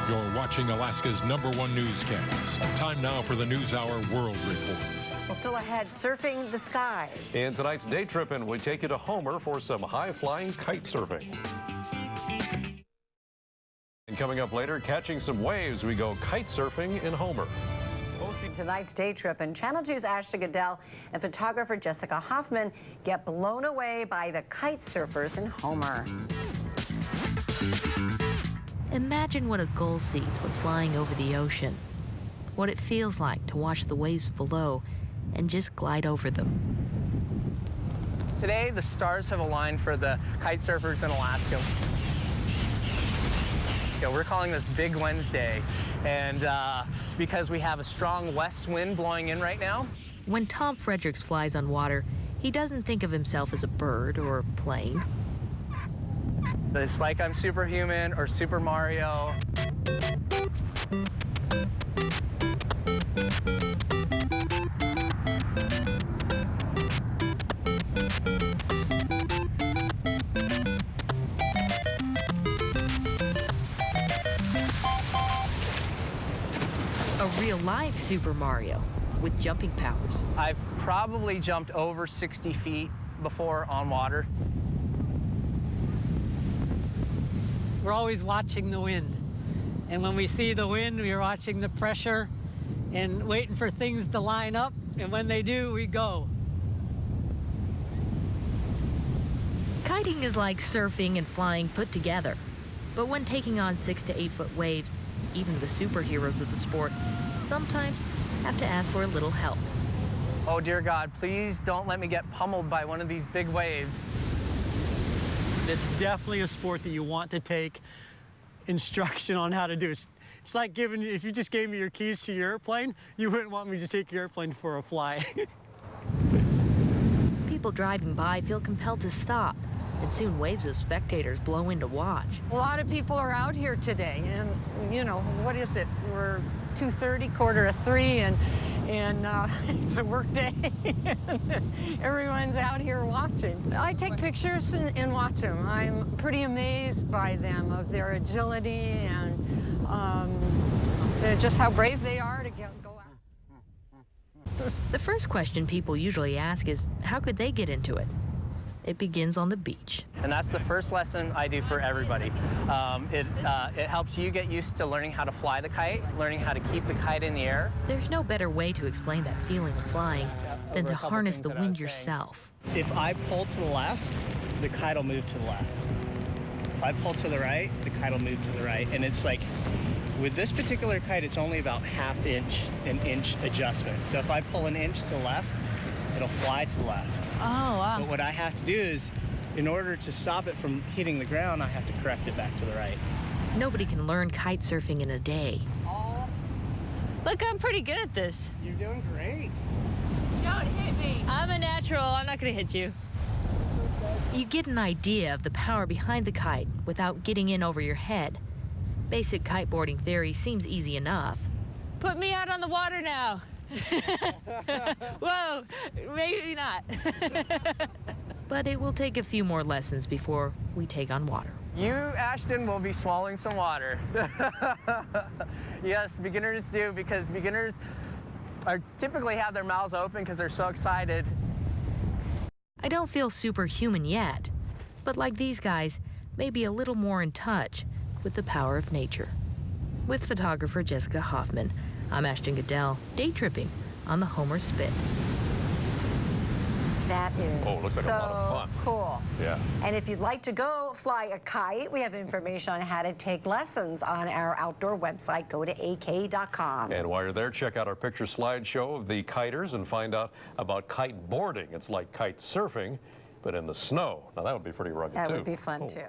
You're watching Alaska's #1 newscast. Time now for the NewsHour World Report. Well, still ahead, surfing the skies. In tonight's Day Trippin', we take you to Homer for some high-flying kite surfing. And coming up later, catching some waves, we go kite surfing in Homer. Tonight's Day Trip, and Channel 2's Ashton Goodell and photographer Jessica Hoffman get blown away by the kite surfers in Homer. Imagine what a gull sees when flying over the ocean. What it feels like to watch the waves below and just glide over them. Today, the stars have aligned for the kite surfers in Alaska. We're calling this Big Wednesday, and because we have a strong west wind blowing in right now. When Tom Fredericks flies on water, he doesn't think of himself as a bird or a plane. It's like I'm Superhuman or Super Mario. A real-life Super Mario with jumping powers. I've probably jumped over 60 feet before on water. We're always watching the wind. And when we see the wind, we're watching the pressure and waiting for things to line up. And when they do, we go. Kiting is like surfing and flying put together. But when taking on 6 to 8 foot waves, even the superheroes of the sport sometimes have to ask for a little help. Oh dear God, please don't let me get pummeled by one of these big waves. It's definitely a sport that you want to take instruction on how to do. It's like if you just gave me your keys to your airplane, you wouldn't want me to take your airplane for a fly. People driving by feel compelled to stop, and soon waves of spectators blow in to watch. A lot of people are out here today, and you know, what is it? We're 2:30, 2:45, and it's a work day. Everyone's out here watching. I take pictures and watch them. I'm pretty amazed by them, of their agility and just how brave they are to go out. The first question people usually ask is, how could they get into it? It begins on the beach. And that's the first lesson I do for everybody. It helps you get used to learning how to fly the kite, learning how to keep the kite in the air. There's no better way to explain that feeling of flying than to harness the wind yourself. If I pull to the left, the kite will move to the left. If I pull to the right, the kite will move to the right. And it's like, with this particular kite, it's only about an inch adjustment. So if I pull an inch to the left, it'll fly to the left. Oh, wow. But what I have to do is, in order to stop it from hitting the ground, I have to correct it back to the right. Nobody can learn kite surfing in a day. Oh, Look, I'm pretty good at this. You're doing great. Don't hit me. I'm a natural. I'm not going to hit you. You get an idea of the power behind the kite without getting in over your head. Basic kiteboarding theory seems easy enough. Put me out on the water now. Whoa, maybe not. But it will take a few more lessons before we take on water. You, Ashton, will be swallowing some water. Yes, beginners do, because beginners typically have their mouths open because they're so excited. I don't feel superhuman yet, but like these guys, maybe a little more in touch with the power of nature. With photographer Jessica Hoffman, I'm Ashton Goodell, day tripping on the Homer Spit. That is looks like a lot of fun. Cool. Yeah. And if you'd like to go fly a kite, we have information on how to take lessons on our outdoor website. Go to ak.com. And while you're there, check out our picture slideshow of the kiters and find out about kite boarding. It's like kite surfing, but in the snow. Now that would be pretty rugged, too. That would be fun, too.